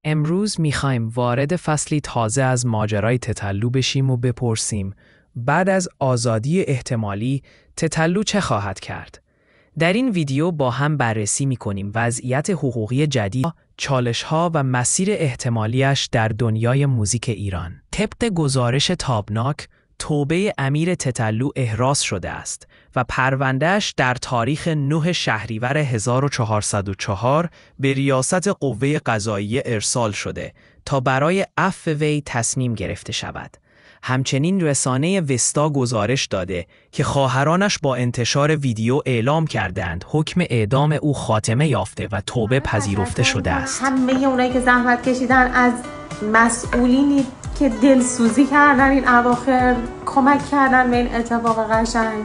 امروز میخوایم وارد فصلی تازه از ماجرای تتلو بشیم و بپرسیم بعد از آزادی احتمالی تتلو چه خواهد کرد؟ در این ویدیو با هم بررسی میکنیم وضعیت حقوقی جدید، چالش‌ها و مسیر احتمالیش در دنیای موزیک ایران. طبق گزارش تابناک، توبه امیر تتلو احراز شده است و پروندهش در تاریخ 9 شهریور 1404 به ریاست قوه قضاییه ارسال شده تا برای عفو وی تصمیم گرفته شود. همچنین رسانه وستا گزارش داده که خواهرانش با انتشار ویدیو اعلام کردند حکم اعدام او خاتمه یافته و توبه پذیرفته شده است. همه اونایی که زحمت کشیدن، از مسئولینی که دلسوزی کردن این اواخر، کمک کردن به این اتفاق قشنگ.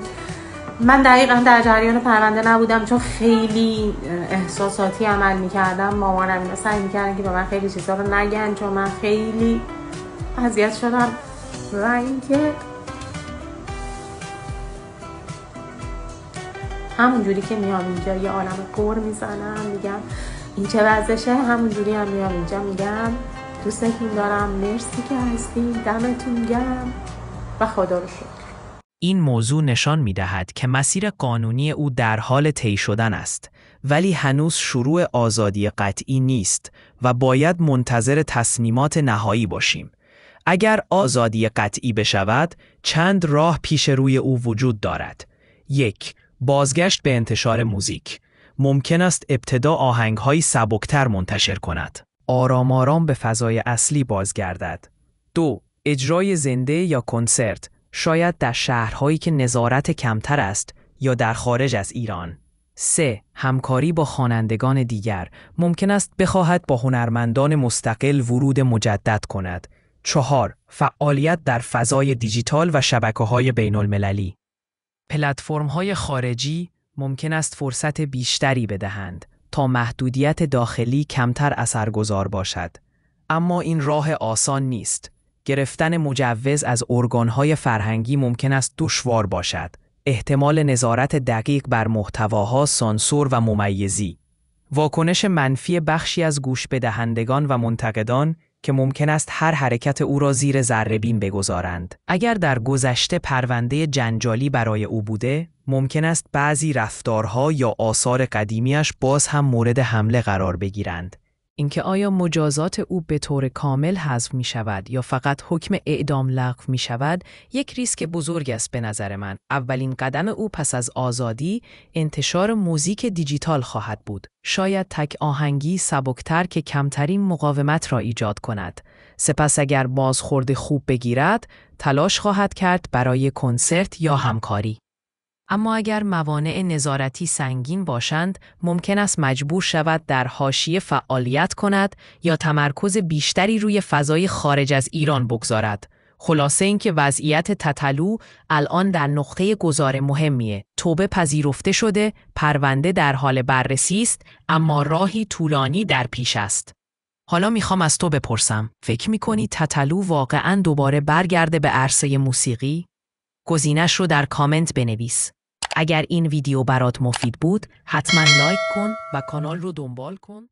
من دقیقا در جریان پرونده نبودم چون خیلی احساساتی عمل میکردم. مامانم اینو سعی میکردن که به من خیلی چیزا رو نگن چون من خیلی اذیت شدم و اینکه همون جوری که میام اینجا یه عالم قور میزنم، میگم این چه وضعشه، همون جوری هم میام اینجا میگم دوستتون دارم، مرسی که هستین، دمتون گرم و خدا رو شکر. این موضوع نشان می‌دهد که مسیر قانونی او در حال طی شدن است، ولی هنوز شروع آزادی قطعی نیست و باید منتظر تصمیمات نهایی باشیم. اگر آزادی قطعی بشود، چند راه پیش روی او وجود دارد. 1. بازگشت به انتشار موزیک. ممکن است ابتدا آهنگ‌های سبکتر منتشر کند. آرام آرام به فضای اصلی بازگردد. 2. اجرای زنده یا کنسرت، شاید در شهرهایی که نظارت کمتر است یا در خارج از ایران. 3. همکاری با خوانندگان دیگر، ممکن است بخواهد با هنرمندان مستقل ورود مجدد کند. 4. فعالیت در فضای دیجیتال و شبکه‌های بین‌المللی. پلتفرم‌های خارجی ممکن است فرصت بیشتری بدهند تا محدودیت داخلی کمتر اثرگذار باشد. اما این راه آسان نیست. گرفتن مجوز از ارگان‌های فرهنگی ممکن است دشوار باشد. احتمال نظارت دقیق بر محتواها، سانسور و ممیزی. واکنش منفی بخشی از گوش بدهندگان و منتقدان که ممکن است هر حرکت او را زیر ذره‌بین بگذارند. اگر در گذشته پرونده جنجالی برای او بوده، ممکن است بعضی رفتارها یا آثار قدیمیش باز هم مورد حمله قرار بگیرند. اینکه آیا مجازات او به طور کامل حذف می شود یا فقط حکم اعدام لغو می شود، یک ریسک بزرگ است به نظر من. اولین قدم او پس از آزادی انتشار موزیک دیجیتال خواهد بود. شاید تک آهنگی سبکتر که کمترین مقاومت را ایجاد کند. سپس اگر بازخورد خوب بگیرد، تلاش خواهد کرد برای کنسرت یا همکاری. اما اگر موانع نظارتی سنگین باشند، ممکن است مجبور شود در حاشیه فعالیت کند یا تمرکز بیشتری روی فضای خارج از ایران بگذارد. خلاصه اینکه وضعیت تتلو الان در نقطه گذار مهمیه. توبه پذیرفته شده، پرونده در حال بررسی است، اما راهی طولانی در پیش است. حالا میخوام از تو بپرسم، فکر میکنی تتلو واقعاً دوباره برگرده به عرصه موسیقی؟ گزینش رو در کامنت بنویس. اگر این ویدیو برات مفید بود، حتما لایک کن و کانال رو دنبال کن.